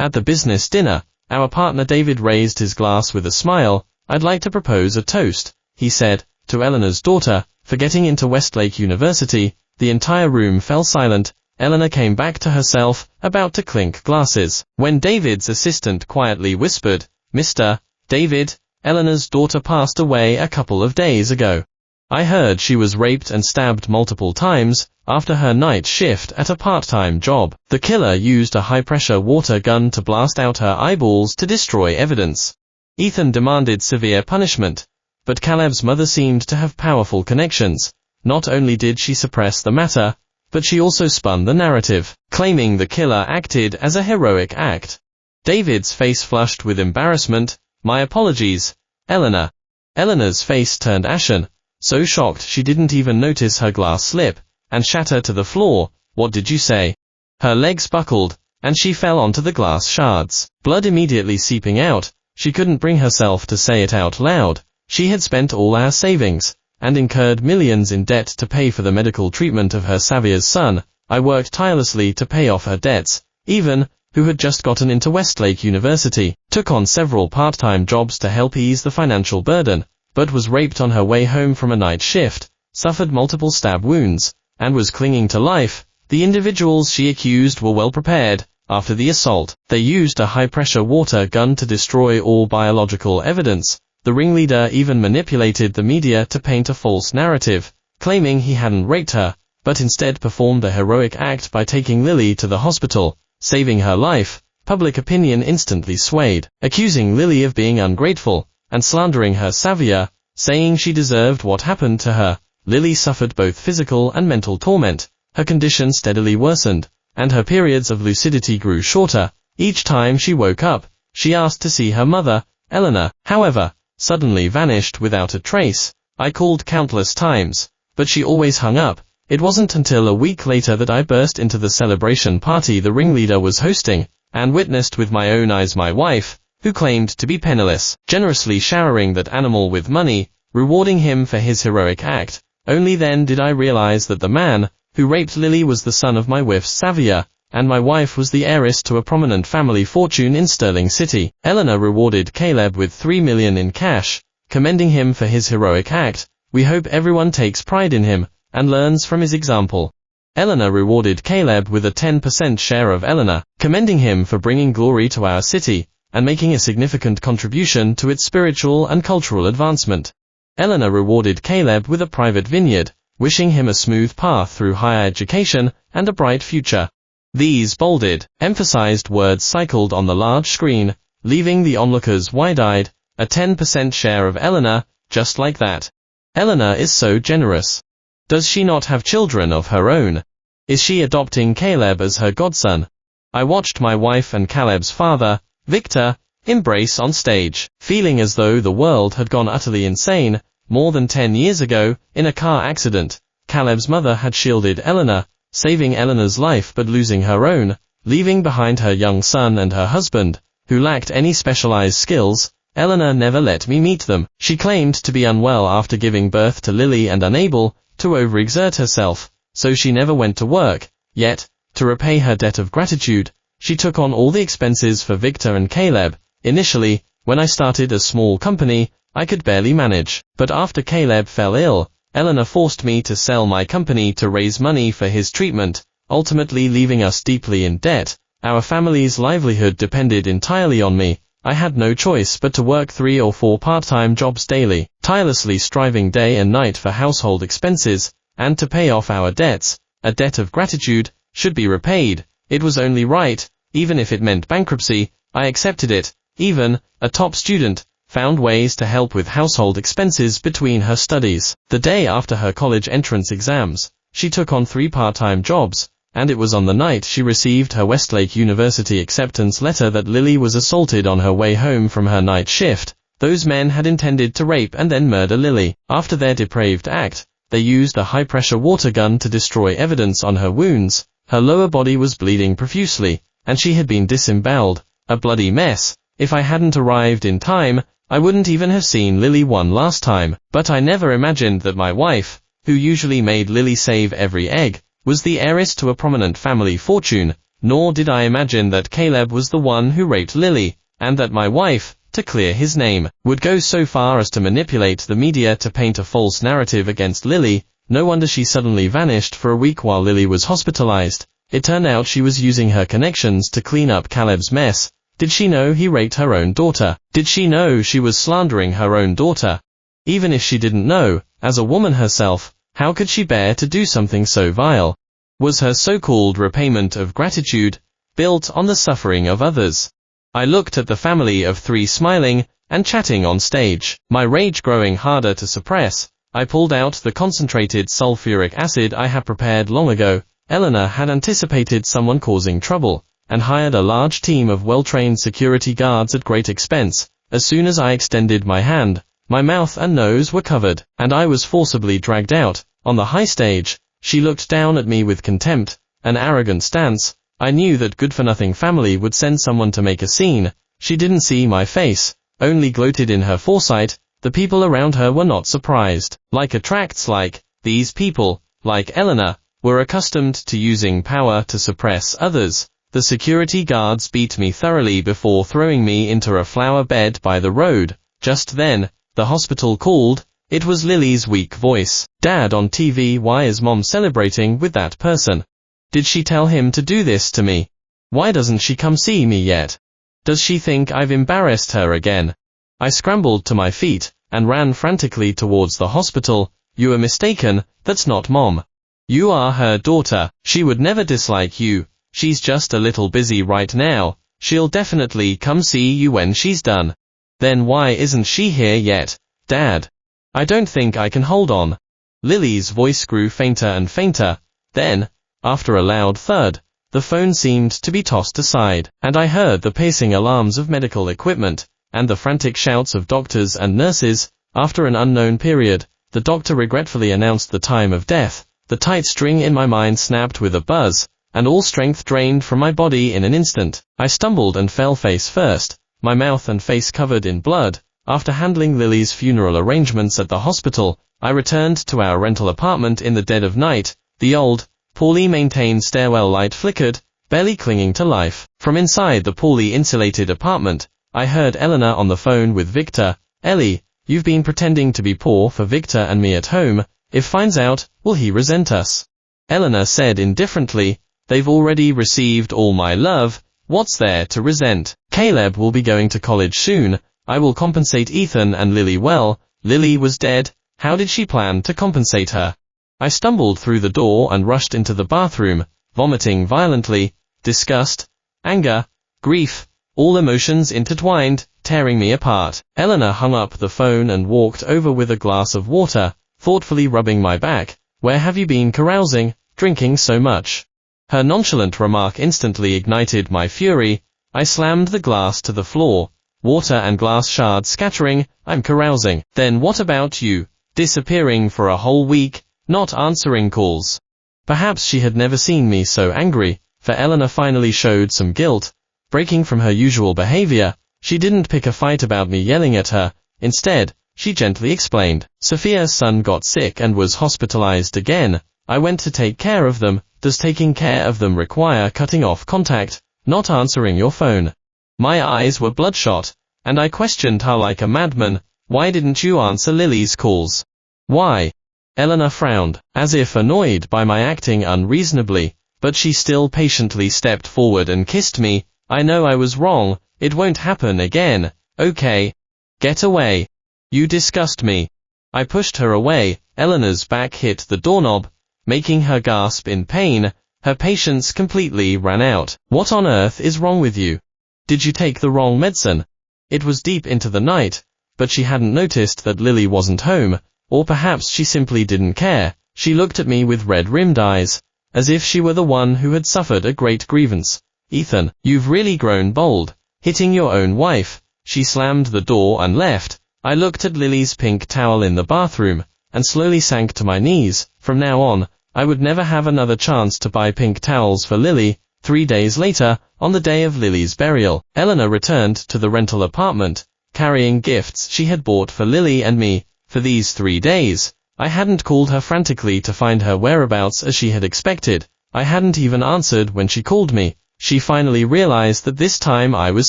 At the business dinner, our partner David raised his glass with a smile. "I'd like to propose a toast," he said, "to Eleanor's daughter, for getting into Westlake University." The entire room fell silent. Eleanor came back to herself, about to clink glasses, when David's assistant quietly whispered, "Mr. David, Eleanor's daughter passed away a couple of days ago. I heard she was raped and stabbed multiple times after her night shift at a part-time job. The killer used a high-pressure water gun to blast out her eyeballs to destroy evidence." Ethan demanded severe punishment, but Caleb's mother seemed to have powerful connections. Not only did she suppress the matter, but she also spun the narrative, claiming the killer acted as a heroic act. David's face flushed with embarrassment. "My apologies, Eleanor." Eleanor's face turned ashen, so shocked she didn't even notice her glass slip and shatter to the floor. "What did you say?" Her legs buckled, and she fell onto the glass shards, blood immediately seeping out. She couldn't bring herself to say it out loud. She had spent all our savings and incurred millions in debt to pay for the medical treatment of her Savier's son. I worked tirelessly to pay off her debts. Even, who had just gotten into Westlake University, took on several part-time jobs to help ease the financial burden, but was raped on her way home from a night shift, suffered multiple stab wounds, and was clinging to life. The individuals she accused were well prepared. After the assault, they used a high-pressure water gun to destroy all biological evidence. The ringleader even manipulated the media to paint a false narrative, claiming he hadn't raped her, but instead performed a heroic act by taking Lily to the hospital, saving her life. Public opinion instantly swayed, accusing Lily of being ungrateful and slandering her Savior, saying she deserved what happened to her. Lily suffered both physical and mental torment. Her condition steadily worsened, and her periods of lucidity grew shorter. Each time she woke up, she asked to see her mother. Eleanor, however, suddenly vanished without a trace. I called countless times, but she always hung up. It wasn't until a week later that I burst into the celebration party the ringleader was hosting, and witnessed with my own eyes my wife, who claimed to be penniless, generously showering that animal with money, rewarding him for his heroic act. Only then did I realize that the man who raped Lily was the son of my wife's Savior, and my wife was the heiress to a prominent family fortune in Sterling City. Eleanor rewarded Caleb with $3 million in cash, commending him for his heroic act. "We hope everyone takes pride in him and learns from his example." Eleanor rewarded Caleb with a 10% share of Eleanor, commending him for bringing glory to our city and making a significant contribution to its spiritual and cultural advancement. Eleanor rewarded Caleb with a private vineyard, wishing him a smooth path through higher education and a bright future. These bolded, emphasized words cycled on the large screen, leaving the onlookers wide-eyed. A 10% share of Eleanor, just like that. Eleanor is so generous. Does she not have children of her own? Is she adopting Caleb as her godson? I watched my wife and Caleb's father, Victor, embrace on stage, feeling as though the world had gone utterly insane. More than 10 years ago, in a car accident, Caleb's mother had shielded Eleanor, saving Eleanor's life but losing her own, leaving behind her young son and her husband, who lacked any specialized skills. Eleanor never let me meet them. She claimed to be unwell after giving birth to Lily and unable to overexert herself, so she never went to work. Yet, to repay her debt of gratitude, she took on all the expenses for Victor and Caleb. Initially, when I started a small company, I could barely manage. But after Caleb fell ill, Eleanor forced me to sell my company to raise money for his treatment, ultimately leaving us deeply in debt. Our family's livelihood depended entirely on me. I had no choice but to work 3 or 4 part-time jobs daily, tirelessly striving day and night for household expenses, and to pay off our debts. A debt of gratitude should be repaid. It was only right, even if it meant bankruptcy. I accepted it. Even, a top student, found ways to help with household expenses between her studies. The day after her college entrance exams, she took on 3 part-time jobs, and it was on the night she received her Westlake University acceptance letter that Lily was assaulted on her way home from her night shift. Those men had intended to rape and then murder Lily. After their depraved act, they used a high-pressure water gun to destroy evidence on her wounds. Her lower body was bleeding profusely, and she had been disemboweled. A bloody mess. If I hadn't arrived in time, I wouldn't even have seen Lily one last time. But I never imagined that my wife, who usually made Lily save every egg, was the heiress to a prominent family fortune. Nor did I imagine that Caleb was the one who raped Lily, and that my wife, to clear his name, would go so far as to manipulate the media to paint a false narrative against Lily. No wonder she suddenly vanished for a week while Lily was hospitalized. It turned out she was using her connections to clean up Caleb's mess. Did she know he raped her own daughter? Did she know she was slandering her own daughter? Even if she didn't know, as a woman herself, how could she bear to do something so vile? Was her so-called repayment of gratitude built on the suffering of others? I looked at the family of three smiling and chatting on stage. My rage growing harder to suppress, I pulled out the concentrated sulfuric acid I had prepared long ago. Eleanor had anticipated someone causing trouble, and hired a large team of well-trained security guards at great expense. As soon as I extended my hand, my mouth and nose were covered, and I was forcibly dragged out. On the high stage, she looked down at me with contempt, an arrogant stance. I knew that good-for-nothing family would send someone to make a scene. She didn't see my face, only gloated in her foresight. The people around her were not surprised. Like attracts like, these people, like Eleanor, were accustomed to using power to suppress others. The security guards beat me thoroughly before throwing me into a flower bed by the road. Just then, the hospital called. It was Lily's weak voice. Dad on TV. Why is Mom celebrating with that person? Did she tell him to do this to me? Why doesn't she come see me yet? Does she think I've embarrassed her again? I scrambled to my feet and ran frantically towards the hospital. You are mistaken, that's not Mom. You are her daughter. She would never dislike you. She's just a little busy right now. She'll definitely come see you when she's done. Then why isn't she here yet, Dad? I don't think I can hold on. Lily's voice grew fainter and fainter. Then, after a loud thud, the phone seemed to be tossed aside, and I heard the pacing alarms of medical equipment, and the frantic shouts of doctors and nurses. After an unknown period, the doctor regretfully announced the time of death. The tight string in my mind snapped with a buzz, and all strength drained from my body in an instant. I stumbled and fell face first, my mouth and face covered in blood. After handling Lily's funeral arrangements at the hospital, I returned to our rental apartment in the dead of night. The old, poorly maintained stairwell light flickered, barely clinging to life. From inside the poorly insulated apartment, I heard Eleanor on the phone with Victor. Ellie, you've been pretending to be poor for Victor and me at home. If finds out, will he resent us? Eleanor said indifferently, they've already received all my love. What's there to resent? Caleb will be going to college soon. I will compensate Ethan and Lily well. Lily was dead. How did she plan to compensate her? I stumbled through the door and rushed into the bathroom, vomiting violently. Disgust, anger, grief, all emotions intertwined, tearing me apart. Eleanor hung up the phone and walked over with a glass of water, thoughtfully rubbing my back. Where have you been carousing, drinking so much? Her nonchalant remark instantly ignited my fury. I slammed the glass to the floor, water and glass shards scattering. I'm carousing. Then what about you? Disappearing for a whole week, not answering calls. Perhaps she had never seen me so angry, for Eleanor finally showed some guilt. Breaking from her usual behavior, she didn't pick a fight about me yelling at her. Instead, she gently explained, Sophia's son got sick and was hospitalized again. I went to take care of them. Does taking care of them require cutting off contact, not answering your phone? My eyes were bloodshot, and I questioned her like a madman. Why didn't you answer Lily's calls? Why? Eleanor frowned, as if annoyed by my acting unreasonably, but she still patiently stepped forward and kissed me. I know I was wrong. It won't happen again, okay? Get away. You disgust me. I pushed her away. Eleanor's back hit the doorknob, making her gasp in pain. Her patience completely ran out. What on earth is wrong with you? Did you take the wrong medicine? It was deep into the night, but she hadn't noticed that Lily wasn't home, or perhaps she simply didn't care. She looked at me with red-rimmed eyes, as if she were the one who had suffered a great grievance. Ethan, you've really grown bold, hitting your own wife. She slammed the door and left. I looked at Lily's pink towel in the bathroom, and slowly sank to my knees. From now on, I would never have another chance to buy pink towels for Lily. 3 days later, on the day of Lily's burial, Eleanor returned to the rental apartment, carrying gifts she had bought for Lily and me. For these 3 days, I hadn't called her frantically to find her whereabouts as she had expected. I hadn't even answered when she called me. she finally realized that this time I was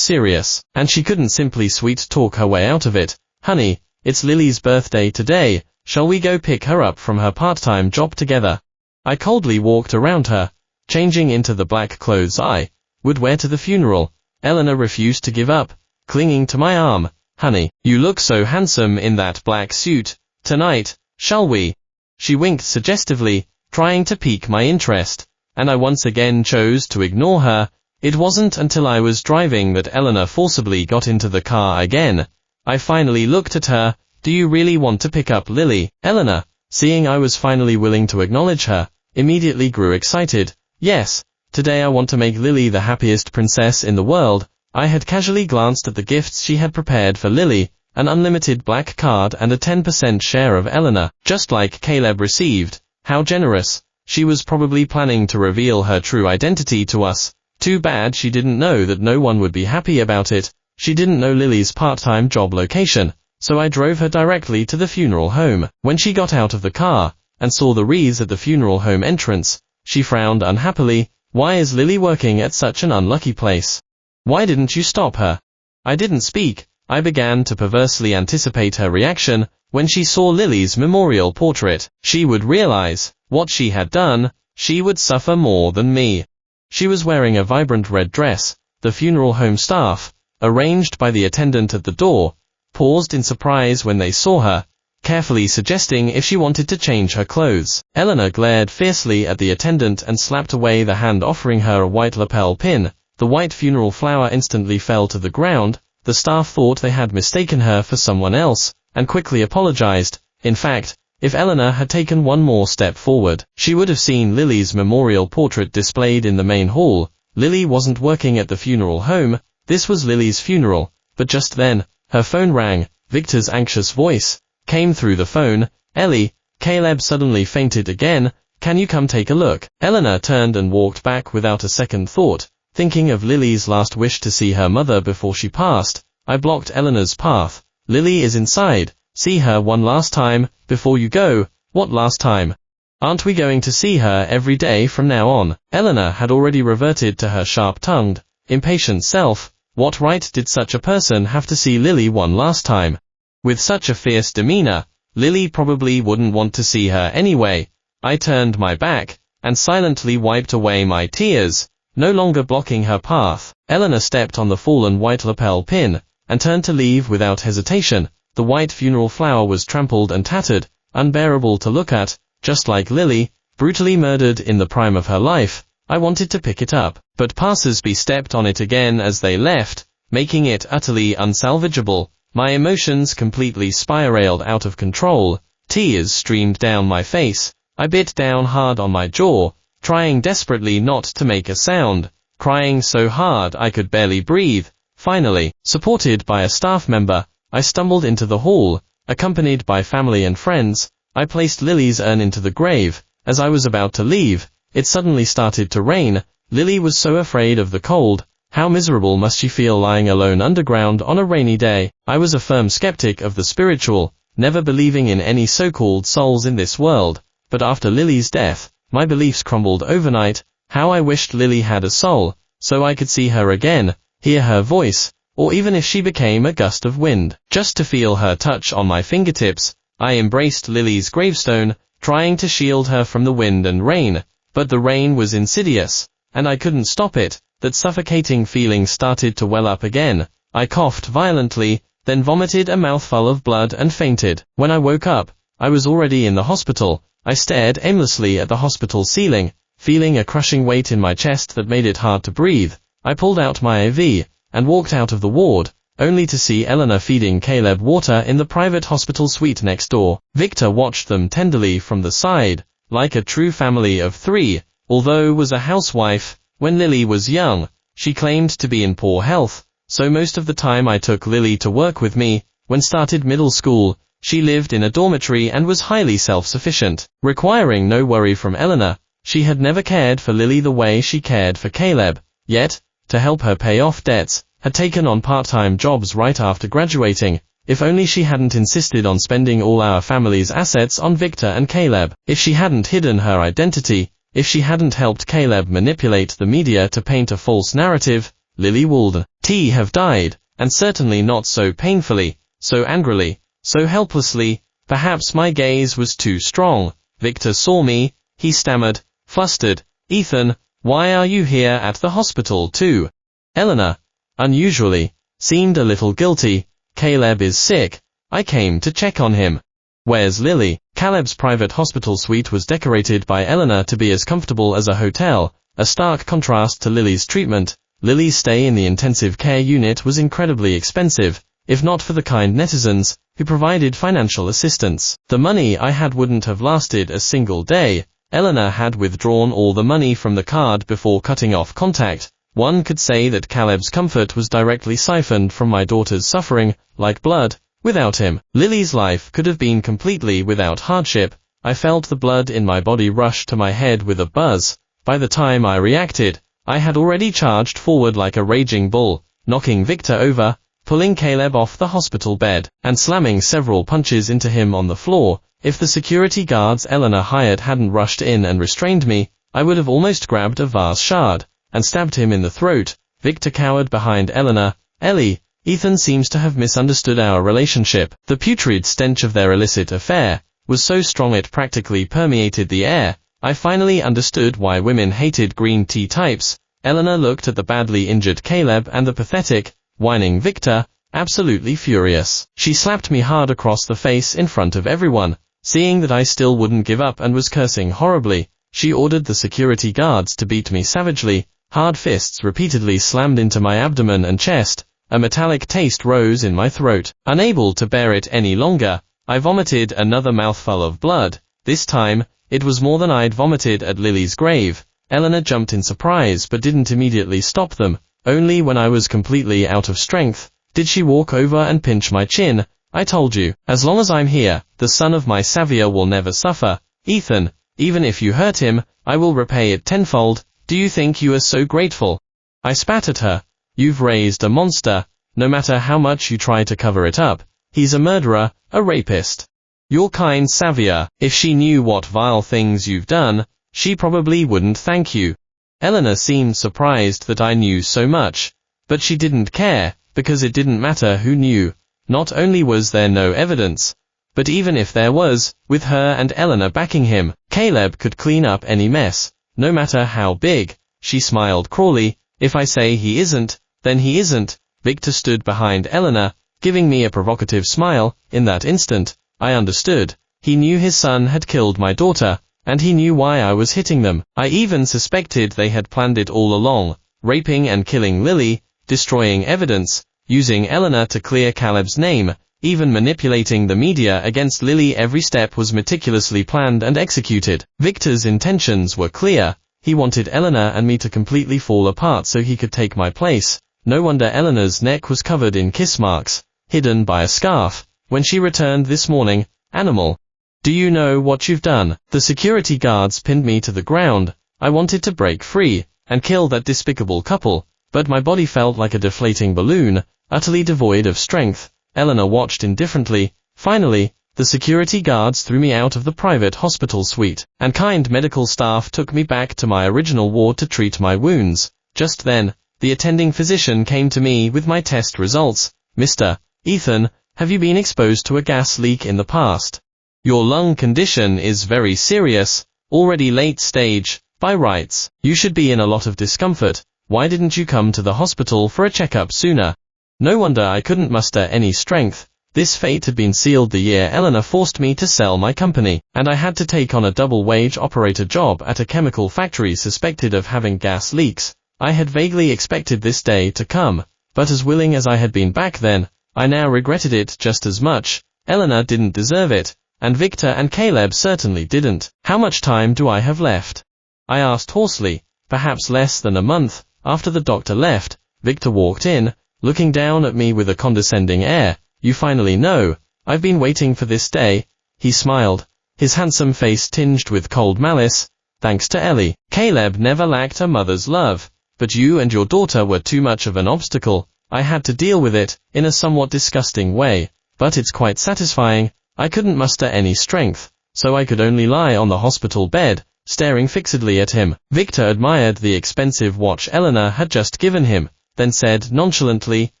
serious, and she couldn't simply sweet-talk her way out of it. "Honey, it's Lily's birthday today, shall we go pick her up from her part-time job together?" I coldly walked around her, changing into the black clothes I would wear to the funeral. Eleanor refused to give up, clinging to my arm. "Honey, you look so handsome in that black suit. Tonight, shall we?" She winked suggestively, trying to pique my interest, and I once again chose to ignore her. It wasn't until I was driving that Eleanor forcibly got into the car again. I finally looked at her. "Do you really want to pick up Lily?" Eleanor, seeing I was finally willing to acknowledge her, immediately grew excited. "Yes, today I want to make Lily the happiest princess in the world." I had casually glanced at the gifts she had prepared for Lily, an unlimited black card and a 10% share of Eleanor, just like Caleb received. How generous. She was probably planning to reveal her true identity to us. Too bad she didn't know that no one would be happy about it. She didn't know Lily's part-time job location, so I drove her directly to the funeral home. When she got out of the car and saw the wreaths at the funeral home entrance, she frowned unhappily. "Why is Lily working at such an unlucky place? Why didn't you stop her?" I didn't speak. I began to perversely anticipate her reaction. When she saw Lily's memorial portrait, she would realize what she had done. She would suffer more than me. She was wearing a vibrant red dress. The funeral home staff, arranged by the attendant at the door, paused in surprise when they saw her, carefully suggesting if she wanted to change her clothes. Eleanor glared fiercely at the attendant and slapped away the hand offering her a white lapel pin. The white funeral flower instantly fell to the ground. The staff thought they had mistaken her for someone else, and quickly apologized. In fact, if Eleanor had taken one more step forward, she would have seen Lily's memorial portrait displayed in the main hall. Lily wasn't working at the funeral home. This was Lily's funeral. But just then, her phone rang. Victor's anxious voice came through the phone. "Ellie, Caleb suddenly fainted again. Can you come take a look?" Eleanor turned and walked back without a second thought, thinking of Lily's last wish to see her mother before she passed. I blocked Eleanor's path. "Lily is inside. See her one last time, before you go." "What last time? Aren't we going to see her every day from now on?" Eleanor had already reverted to her sharp-tongued, impatient self. What right did such a person have to see Lily one last time? With such a fierce demeanor, Lily probably wouldn't want to see her anyway. I turned my back, and silently wiped away my tears, no longer blocking her path. Eleanor stepped on the fallen white lapel pin, and turned to leave without hesitation. The white funeral flower was trampled and tattered, unbearable to look at, just like Lily, brutally murdered in the prime of her life. I wanted to pick it up, but passers-by stepped on it again as they left, making it utterly unsalvageable. My emotions completely spiraled out of control. Tears streamed down my face. I bit down hard on my jaw, trying desperately not to make a sound, crying so hard I could barely breathe. Finally, supported by a staff member, I stumbled into the hall, accompanied by family and friends. I placed Lily's urn into the grave. As I was about to leave, it suddenly started to rain. Lily was so afraid of the cold. How miserable must she feel lying alone underground on a rainy day? I was a firm skeptic of the spiritual, never believing in any so-called souls in this world. But after Lily's death, my beliefs crumbled overnight. How I wished Lily had a soul, so I could see her again, hear her voice, or even if she became a gust of wind, just to feel her touch on my fingertips. I embraced Lily's gravestone, trying to shield her from the wind and rain, but the rain was insidious, and I couldn't stop it. That suffocating feeling started to well up again. I coughed violently, then vomited a mouthful of blood and fainted. When I woke up, I was already in the hospital. I stared aimlessly at the hospital ceiling, feeling a crushing weight in my chest that made it hard to breathe. I pulled out my IV, and walked out of the ward, only to see Eleanor feeding Caleb water in the private hospital suite next door. Victor watched them tenderly from the side, like a true family of three. Although was a housewife, when Lily was young, she claimed to be in poor health, so most of the time I took Lily to work with me. When started middle school, she lived in a dormitory and was highly self-sufficient, requiring no worry from Eleanor. She had never cared for Lily the way she cared for Caleb, yet, to help her pay off debts, had taken on part-time jobs right after graduating. If only she hadn't insisted on spending all our family's assets on Victor and Caleb. If she hadn't hidden her identity, If she hadn't helped Caleb manipulate the media to paint a false narrative, Lily would have died, and certainly not so painfully, so angrily, so helplessly. Perhaps my gaze was too strong. Victor saw me. He stammered, flustered, "Ethan, why are you here at the hospital too?" Eleanor, unusually, seemed a little guilty. "Caleb is sick. I came to check on him." "Where's Lily?" Caleb's private hospital suite was decorated by Eleanor to be as comfortable as a hotel, a stark contrast to Lily's treatment. Lily's stay in the intensive care unit was incredibly expensive, if not for the kind netizens who provided financial assistance. The money I had wouldn't have lasted a single day. Eleanor had withdrawn all the money from the card before cutting off contact. One could say that Caleb's comfort was directly siphoned from my daughter's suffering, like blood. Without him, Lily's life could have been completely without hardship. I felt the blood in my body rush to my head with a buzz. By the time I reacted, I had already charged forward like a raging bull, knocking Victor over, pulling Caleb off the hospital bed, and slamming several punches into him on the floor. If the security guards Eleanor hired hadn't rushed in and restrained me, I would have almost grabbed a vase shard and stabbed him in the throat. Victor cowered behind Eleanor. "Ellie, Ethan seems to have misunderstood our relationship." The putrid stench of their illicit affair was so strong it practically permeated the air. I finally understood why women hated green tea types. Eleanor looked at the badly injured Caleb and the pathetic, whining Victor, absolutely furious. She slapped me hard across the face in front of everyone. Seeing that I still wouldn't give up and was cursing horribly, she ordered the security guards to beat me savagely. Hard fists repeatedly slammed into my abdomen and chest. A metallic taste rose in my throat. Unable to bear it any longer, I vomited another mouthful of blood. This time, it was more than I'd vomited at Lily's grave. Eleanor jumped in surprise but didn't immediately stop them. Only when I was completely out of strength did she walk over and pinch my chin. "I told you, as long as I'm here, the son of my savior will never suffer. Ethan, even if you hurt him, I will repay it tenfold. Do you think you are so grateful?" I spat at her. "You've raised a monster. No matter how much you try to cover it up, he's a murderer, a rapist. Your kind savior, if she knew what vile things you've done, she probably wouldn't thank you." Eleanor seemed surprised that I knew so much, but she didn't care, because it didn't matter who knew. Not only was there no evidence, but even if there was, with her and Eleanor backing him, Caleb could clean up any mess, no matter how big. She smiled cruelly. "If I say he isn't, then he isn't." Victor stood behind Eleanor, giving me a provocative smile. In that instant, I understood. He knew his son had killed my daughter, and he knew why I was hitting them. I even suspected they had planned it all along, raping and killing Lily, destroying evidence, using Eleanor to clear Caleb's name, even manipulating the media against Lily. Every step was meticulously planned and executed. Victor's intentions were clear. He wanted Eleanor and me to completely fall apart so he could take my place. No wonder Eleanor's neck was covered in kiss marks, hidden by a scarf, when she returned this morning. "Animal. Do you know what you've done?" The security guards pinned me to the ground. I wanted to break free and kill that despicable couple, but my body felt like a deflating balloon, utterly devoid of strength. Eleanor watched indifferently. Finally, the security guards threw me out of the private hospital suite, and kind medical staff took me back to my original ward to treat my wounds. Just then, the attending physician came to me with my test results. "Mr. Ethan, have you been exposed to a gas leak in the past? Your lung condition is very serious, already late stage, by rights. You should be in a lot of discomfort. Why didn't you come to the hospital for a checkup sooner?" No wonder I couldn't muster any strength. This fate had been sealed the year Eleanor forced me to sell my company, and I had to take on a double-wage operator job at a chemical factory suspected of having gas leaks. I had vaguely expected this day to come, but as willing as I had been back then, I now regretted it just as much. Eleanor didn't deserve it, and Victor and Caleb certainly didn't. "How much time do I have left?" I asked hoarsely. "Perhaps less than a month." After the doctor left, Victor walked in, looking down at me with a condescending air. "You finally know. I've been waiting for this day." He smiled, his handsome face tinged with cold malice. "Thanks to Ellie, Caleb never lacked a mother's love, but you and your daughter were too much of an obstacle. I had to deal with it, in a somewhat disgusting way, but it's quite satisfying." I couldn't muster any strength, so I could only lie on the hospital bed, staring fixedly at him. Victor admired the expensive watch Eleanor had just given him, then said nonchalantly,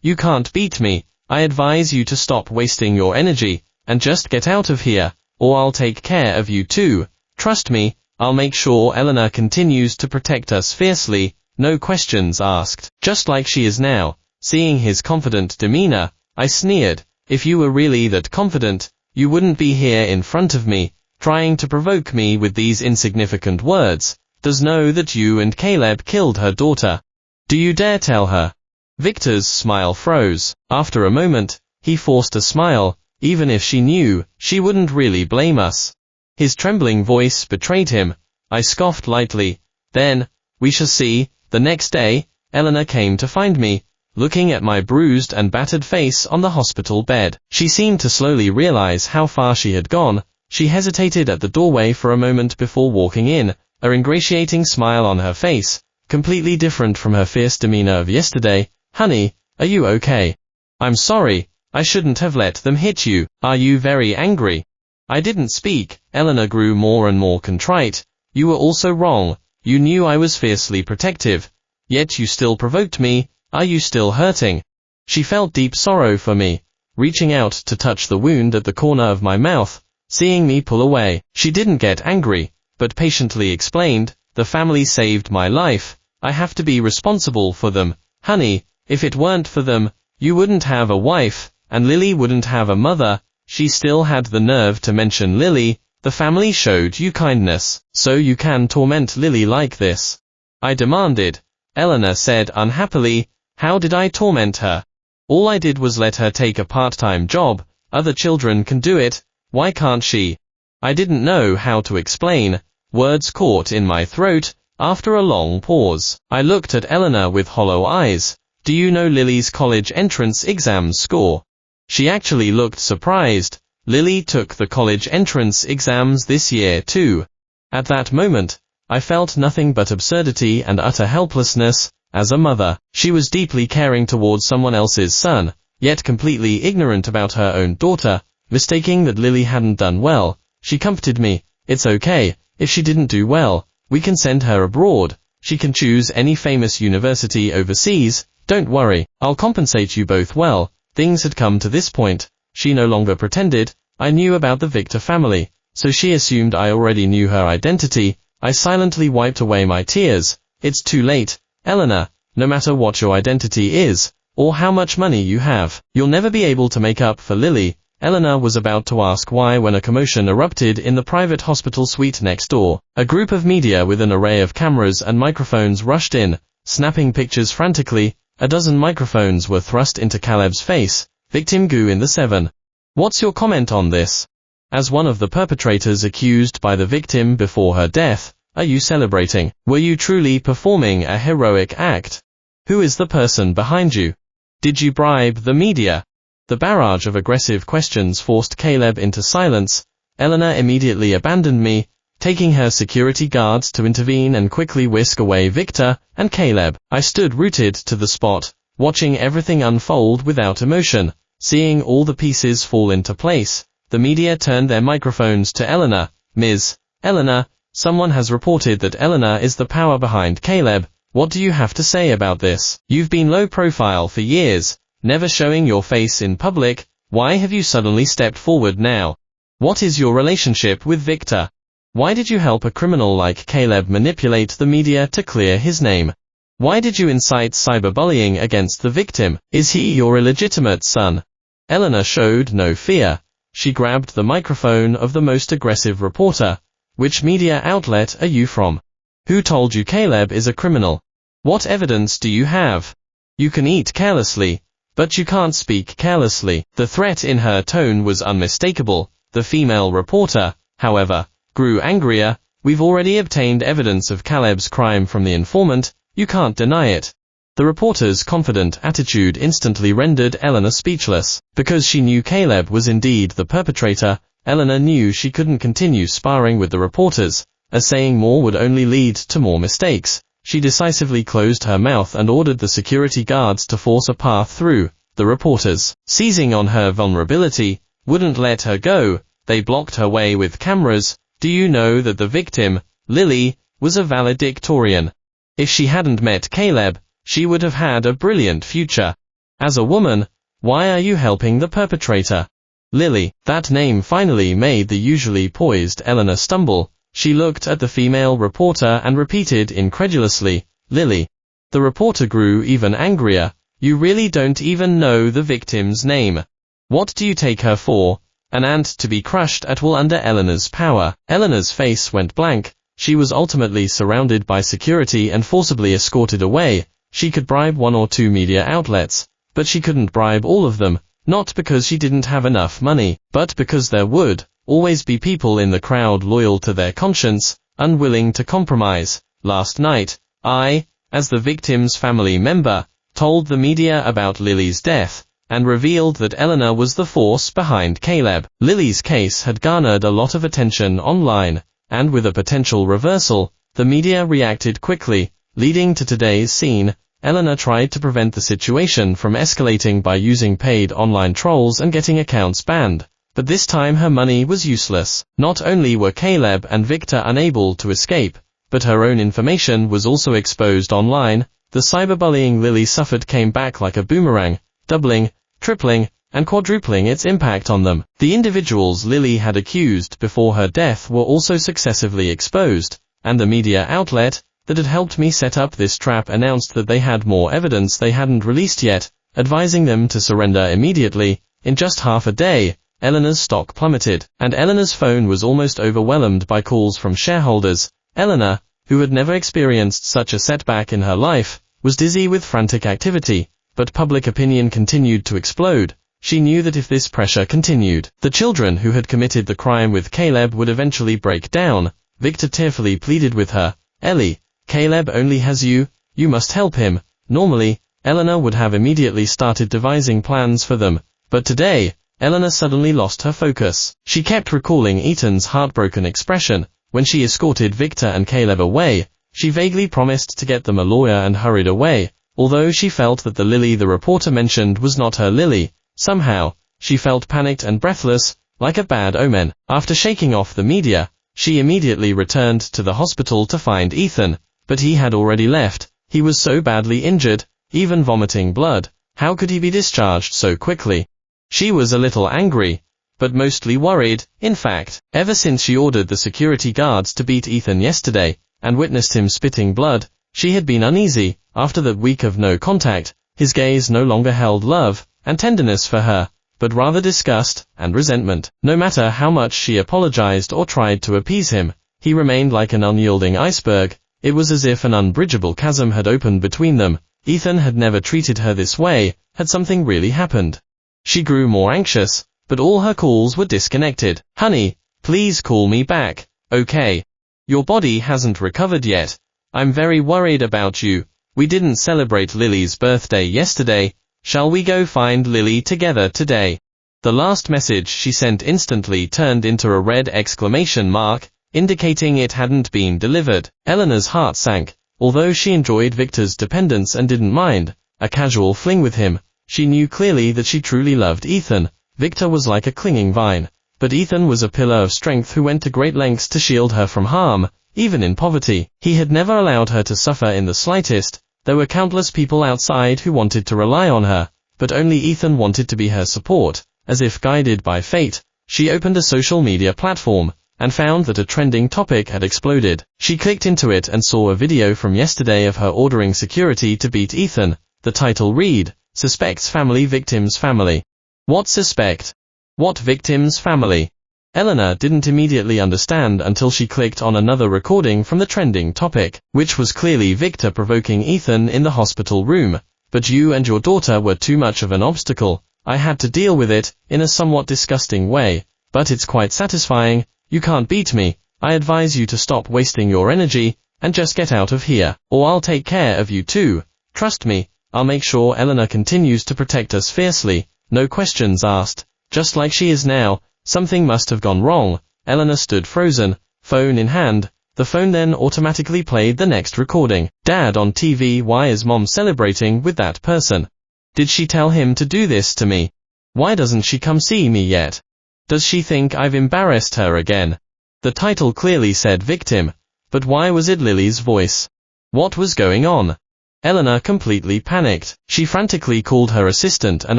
"You can't beat me. I advise you to stop wasting your energy, and just get out of here, or I'll take care of you too. Trust me, I'll make sure Eleanor continues to protect us fiercely, no questions asked." Just like she is now. Seeing his confident demeanor, I sneered, "If you were really that confident, you wouldn't be here in front of me, trying to provoke me with these insignificant words. Does know that you and Caleb killed her daughter. Do you dare tell her?" Victor's smile froze. After a moment, he forced a smile. Even if she knew, she wouldn't really blame us. His trembling voice betrayed him. I scoffed lightly. "Then, we shall see." The next day, Eleanor came to find me, looking at my bruised and battered face on the hospital bed. She seemed to slowly realize how far she had gone. She hesitated at the doorway for a moment before walking in, an ingratiating smile on her face, completely different from her fierce demeanor of yesterday. "Honey, are you okay?" "I'm sorry, I shouldn't have let them hit you. Are you very angry?" I didn't speak. Eleanor grew more and more contrite. "You were also wrong. You knew I was fiercely protective. Yet you still provoked me. Are you still hurting?" She felt deep sorrow for me, reaching out to touch the wound at the corner of my mouth. Seeing me pull away, she didn't get angry, but patiently explained, "The family saved my life. I have to be responsible for them. Honey, if it weren't for them, you wouldn't have a wife, and Lily wouldn't have a mother." She still had the nerve to mention Lily. "The family showed you kindness, so you can torment Lily like this?" I demanded. Eleanor said unhappily, "How did I torment her? All I did was let her take a part-time job. Other children can do it. Why can't she?" I didn't know how to explain. Words caught in my throat. After a long pause, I looked at Eleanor with hollow eyes. "Do you know Lily's college entrance exam score?" She actually looked surprised. Lily took the college entrance exams this year too. At that moment, I felt nothing but absurdity and utter helplessness. As a mother, she was deeply caring towards someone else's son, yet completely ignorant about her own daughter. Mistaking that Lily hadn't done well, she comforted me. "It's okay, if she didn't do well, we can send her abroad. She can choose any famous university overseas. Don't worry, I'll compensate you both well." Things had come to this point. She no longer pretended. I knew about the Victor family, so she assumed I already knew her identity. I silently wiped away my tears. "It's too late, Eleanor. No matter what your identity is, or how much money you have, you'll never be able to make up for Lily." Eleanor was about to ask why when a commotion erupted in the private hospital suite next door. A group of media with an array of cameras and microphones rushed in, snapping pictures frantically. A dozen microphones were thrust into Caleb's face. "Victim Goo in the 7. What's your comment on this? As one of the perpetrators accused by the victim before her death, are you celebrating? Were you truly performing a heroic act? Who is the person behind you? Did you bribe the media?" The barrage of aggressive questions forced Caleb into silence. Eleanor immediately abandoned me, taking her security guards to intervene and quickly whisk away Victor and Caleb. I stood rooted to the spot, watching everything unfold without emotion. Seeing all the pieces fall into place, the media turned their microphones to Eleanor. "Ms. Eleanor, someone has reported that Eleanor is the power behind Caleb. What do you have to say about this? You've been low profile for years, never showing your face in public. Why have you suddenly stepped forward now? What is your relationship with Victor? Why did you help a criminal like Caleb manipulate the media to clear his name? Why did you incite cyberbullying against the victim? Is he your illegitimate son?" Eleanor showed no fear. She grabbed the microphone of the most aggressive reporter. "Which media outlet are you from? Who told you Caleb is a criminal? What evidence do you have? You can eat carelessly, but you can't speak carelessly." The threat in her tone was unmistakable. The female reporter, however, grew angrier. "We've already obtained evidence of Caleb's crime from the informant. You can't deny it." The reporter's confident attitude instantly rendered Eleanor speechless. Because she knew Caleb was indeed the perpetrator, Eleanor knew she couldn't continue sparring with the reporters, as saying more would only lead to more mistakes. She decisively closed her mouth and ordered the security guards to force a path through. The reporters, seizing on her vulnerability, wouldn't let her go. They blocked her way with cameras. "Do you know that the victim, Lily was a valedictorian. If she hadn't met Caleb, she would have had a brilliant future. As a woman, why are you helping the perpetrator? Lily. That name finally made the usually poised Eleanor stumble. She looked at the female reporter and repeated incredulously, Lily. The reporter grew even angrier. You really don't even know the victim's name. What do you take her for? An ant to be crushed at will under Eleanor's power. Eleanor's face went blank. She was ultimately surrounded by security and forcibly escorted away. She could bribe 1 or 2 media outlets, but she couldn't bribe all of them, not because she didn't have enough money, but because there would always be people in the crowd loyal to their conscience, unwilling to compromise. Last night, I, as the victim's family member, told the media about Lily's death, and revealed that Eleanor was the force behind Caleb. Lily's case had garnered a lot of attention online, and with a potential reversal, the media reacted quickly, leading to today's scene. Eleanor tried to prevent the situation from escalating by using paid online trolls and getting accounts banned, but this time her money was useless. Not only were Caleb and Victor unable to escape, but her own information was also exposed online. The cyberbullying Lily suffered came back like a boomerang, doubling, tripling, and quadrupling its impact on them. The individuals Lily had accused before her death were also successively exposed, and the media outlet that had helped me set up this trap announced that they had more evidence they hadn't released yet, advising them to surrender immediately. In just half a day, Eleanor's stock plummeted, and Eleanor's phone was almost overwhelmed by calls from shareholders. Eleanor, who had never experienced such a setback in her life, was dizzy with frantic activity, but public opinion continued to explode. She knew that if this pressure continued, the children who had committed the crime with Caleb would eventually break down. Victor tearfully pleaded with her, Ellie, Caleb only has you, you must help him. Normally, Eleanor would have immediately started devising plans for them, but today, Eleanor suddenly lost her focus. She kept recalling Ethan's heartbroken expression when she escorted Victor and Caleb away. She vaguely promised to get them a lawyer and hurried away, although she felt that the Lily the reporter mentioned was not her Lily. Somehow, she felt panicked and breathless, like a bad omen. After shaking off the media, she immediately returned to the hospital to find Ethan, but he had already left. He was so badly injured, even vomiting blood. How could he be discharged so quickly? She was a little angry, but mostly worried. In fact, ever since she ordered the security guards to beat Ethan yesterday, and witnessed him spitting blood, she had been uneasy. After that week of no contact, his gaze no longer held love and tenderness for her, but rather disgust and resentment. No matter how much she apologized or tried to appease him, he remained like an unyielding iceberg. It was as if an unbridgeable chasm had opened between them. Ethan had never treated her this way. Had something really happened? She grew more anxious, but all her calls were disconnected. Honey, please call me back, okay? Your body hasn't recovered yet. I'm very worried about you. We didn't celebrate Lily's birthday yesterday. Shall we go find Lily together today? The last message she sent instantly turned into a red exclamation mark, indicating it hadn't been delivered. Eleanor's heart sank. Although she enjoyed Victor's dependence and didn't mind a casual fling with him, she knew clearly that she truly loved Ethan. Victor was like a clinging vine, but Ethan was a pillar of strength who went to great lengths to shield her from harm, even in poverty. He had never allowed her to suffer in the slightest. There were countless people outside who wanted to rely on her, but only Ethan wanted to be her support. As if guided by fate, she opened a social media platform, and found that a trending topic had exploded. She clicked into it and saw a video from yesterday of her ordering security to beat Ethan. The title read, Suspect's Family Victim's Family. What suspect? What victim's family? Eleanor didn't immediately understand until she clicked on another recording from the trending topic, which was clearly Victor provoking Ethan in the hospital room. But you and your daughter were too much of an obstacle. I had to deal with it, in a somewhat disgusting way, but it's quite satisfying. You can't beat me. I advise you to stop wasting your energy, and just get out of here, or I'll take care of you too. Trust me, I'll make sure Eleanor continues to protect us fiercely, no questions asked, just like she is now. Something must have gone wrong. Eleanor stood frozen, phone in hand. The phone then automatically played the next recording. Dad on TV. Why is Mom celebrating with that person? Did she tell him to do this to me? Why doesn't she come see me yet? Does she think I've embarrassed her again? The title clearly said victim, But why was it Lily's voice? What was going on? Eleanor completely panicked. She frantically called her assistant and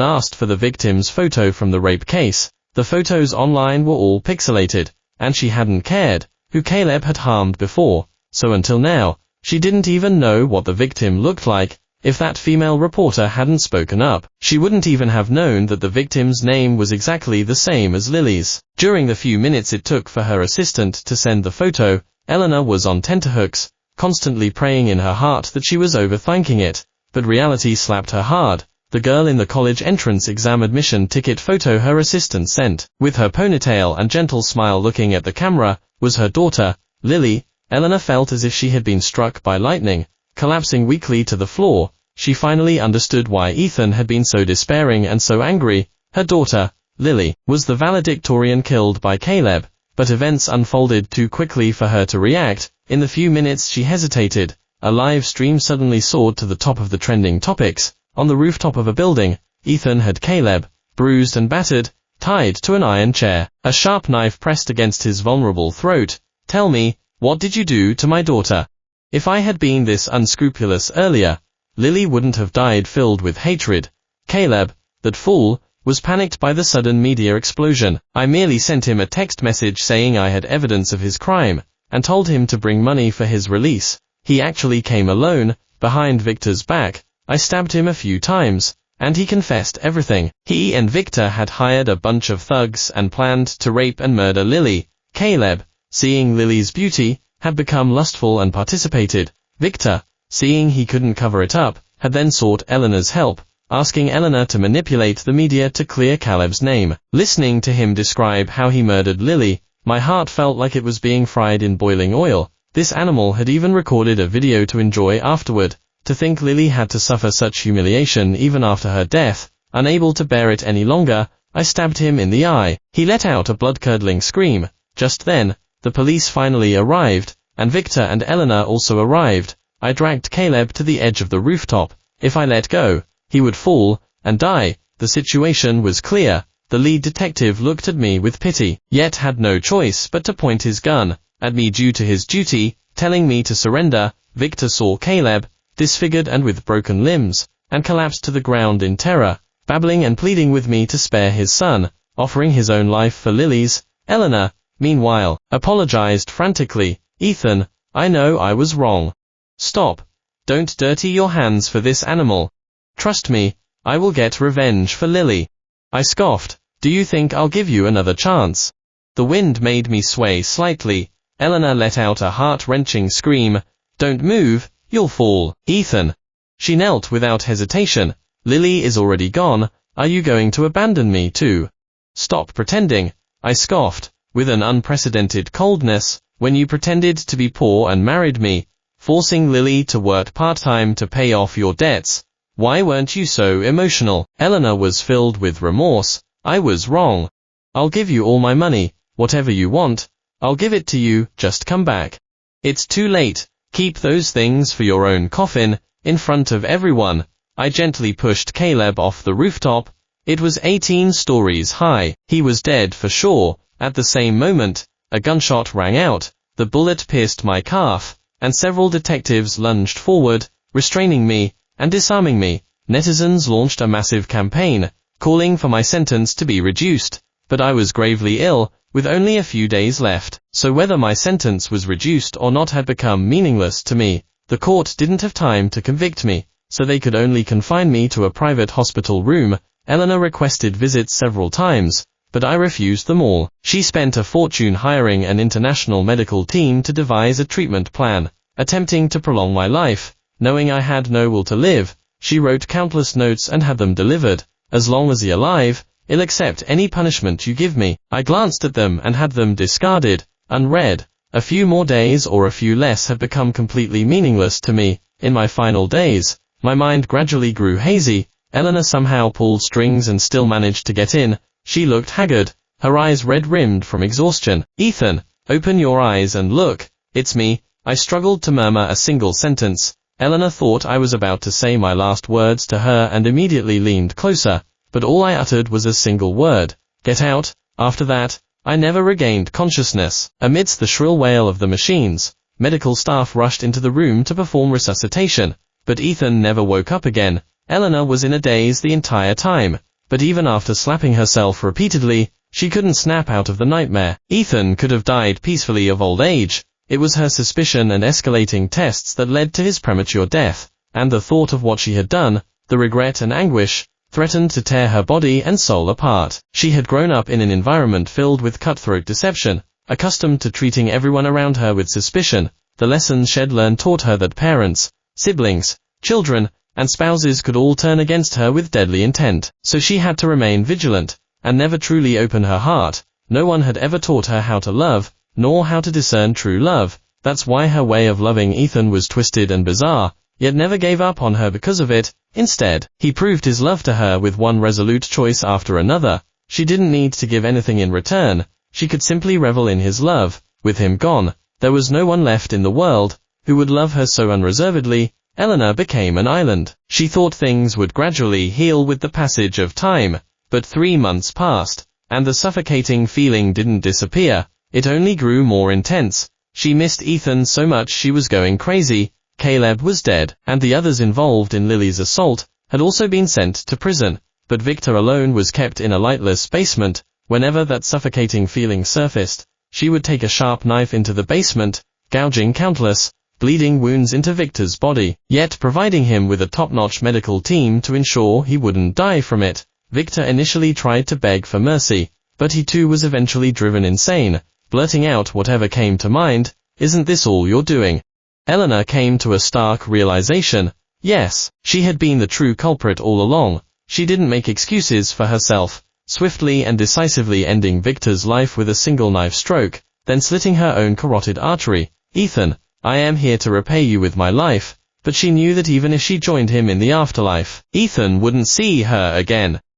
asked for the victim's photo from the rape case. The photos online were all pixelated, and she hadn't cared who Caleb had harmed before, so until now, she didn't even know what the victim looked like. If that female reporter hadn't spoken up, she wouldn't even have known that the victim's name was exactly the same as Lily's. During the few minutes it took for her assistant to send the photo, Eleanor was on tenterhooks, constantly praying in her heart that she was overthinking it, but reality slapped her hard. The girl in the college entrance exam admission ticket photo her assistant sent, with her ponytail and gentle smile looking at the camera, was her daughter, Lily. Eleanor felt as if she had been struck by lightning. Collapsing weakly to the floor, she finally understood why Ethan had been so despairing and so angry. Her daughter, Lily, was the valedictorian killed by Caleb, but events unfolded too quickly for her to react. In the few minutes she hesitated, a live stream suddenly soared to the top of the trending topics. On the rooftop of a building, Ethan had Caleb, bruised and battered, tied to an iron chair, a sharp knife pressed against his vulnerable throat. "Tell me, what did you do to my daughter? If I had been this unscrupulous earlier, Lily wouldn't have died." Filled with hatred, Caleb, that fool, was panicked by the sudden media explosion. "I merely sent him a text message saying I had evidence of his crime, and told him to bring money for his release. He actually came alone, behind Victor's back. I stabbed him a few times, and he confessed everything. He and Victor had hired a bunch of thugs and planned to rape and murder Lily." Caleb, seeing Lily's beauty, had become lustful and participated. Victor, seeing he couldn't cover it up, had then sought Eleanor's help, asking Eleanor to manipulate the media to clear Caleb's name. Listening to him describe how he murdered Lily, my heart felt like it was being fried in boiling oil. This animal had even recorded a video to enjoy afterward. To think Lily had to suffer such humiliation even after her death. Unable to bear it any longer, I stabbed him in the eye. He let out a blood-curdling scream. Just then, the police finally arrived, and Victor and Eleanor also arrived. I dragged Caleb to the edge of the rooftop. If I let go, he would fall and die. The situation was clear. The lead detective looked at me with pity, yet had no choice but to point his gun at me due to his duty, telling me to surrender. Victor saw Caleb, disfigured and with broken limbs, and collapsed to the ground in terror, babbling and pleading with me to spare his son, offering his own life for Lily's. Eleanor, meanwhile, apologized frantically. "Ethan, I know I was wrong. Stop. Don't dirty your hands for this animal. Trust me, I will get revenge for Lily." I scoffed. "Do you think I'll give you another chance?" The wind made me sway slightly. Eleanor let out a heart-wrenching scream. "Don't move, you'll fall, Ethan." She knelt without hesitation. "Lily is already gone. Are you going to abandon me too?" "Stop pretending," I scoffed, with an unprecedented coldness. "When you pretended to be poor and married me, forcing Lily to work part-time to pay off your debts, why weren't you so emotional?" Eleanor was filled with remorse. "I was wrong. I'll give you all my money, whatever you want. I'll give it to you, just come back. It's too late. Keep those things for your own coffin." In front of everyone, I gently pushed Caleb off the rooftop. It was 18 stories high. He was dead for sure. At the same moment, a gunshot rang out. The bullet pierced my calf, and several detectives lunged forward, restraining me and disarming me. Netizens launched a massive campaign, calling for my sentence to be reduced, but I was gravely ill, with only a few days left, so whether my sentence was reduced or not had become meaningless to me. The court didn't have time to convict me, so they could only confine me to a private hospital room. Eleanor requested visits several times, but I refused them all. She spent a fortune hiring an international medical team to devise a treatment plan, attempting to prolong my life. Knowing I had no will to live, she wrote countless notes and had them delivered. "As long as you're alive, I'll accept any punishment you give me." I glanced at them and had them discarded, unread. A few more days or a few less had become completely meaningless to me. In my final days, my mind gradually grew hazy. Eleanor somehow pulled strings and still managed to get in. She looked haggard, her eyes red-rimmed from exhaustion. "Ethan, open your eyes and look. It's me." I struggled to murmur a single sentence. Eleanor thought I was about to say my last words to her and immediately leaned closer, but all I uttered was a single word: "Get out." After that, I never regained consciousness. Amidst the shrill wail of the machines, medical staff rushed into the room to perform resuscitation, but Ethan never woke up again. Eleanor was in a daze the entire time, but even after slapping herself repeatedly, she couldn't snap out of the nightmare. Ethan could have died peacefully of old age. It was her suspicion and escalating tests that led to his premature death, and the thought of what she had done, the regret and anguish, threatened to tear her body and soul apart. She had grown up in an environment filled with cutthroat deception, accustomed to treating everyone around her with suspicion. The lessons she'd learned taught her that parents, siblings, children, and spouses could all turn against her with deadly intent. So she had to remain vigilant, and never truly open her heart. No one had ever taught her how to love, nor how to discern true love. That's why her way of loving Ethan was twisted and bizarre, yet never gave up on her because of it. Instead, he proved his love to her with one resolute choice after another. She didn't need to give anything in return. She could simply revel in his love. With him gone, there was no one left in the world who would love her so unreservedly. Eleanor became an island. She thought things would gradually heal with the passage of time, but 3 months passed, and the suffocating feeling didn't disappear. It only grew more intense. She missed Ethan so much she was going crazy. Caleb was dead, and the others involved in Lily's assault had also been sent to prison, but Victor alone was kept in a lightless basement. Whenever that suffocating feeling surfaced, she would take a sharp knife into the basement, gouging countless, bleeding wounds into Victor's body, yet providing him with a top-notch medical team to ensure he wouldn't die from it. Victor initially tried to beg for mercy, but he too was eventually driven insane, blurting out whatever came to mind. "Isn't this all you're doing?" Eleanor came to a stark realization. Yes, she had been the true culprit all along. She didn't make excuses for herself, swiftly and decisively ending Victor's life with a single knife stroke, then slitting her own carotid artery. "Ethan, I am here to repay you with my life," but she knew that even if she joined him in the afterlife, Ethan wouldn't see her again.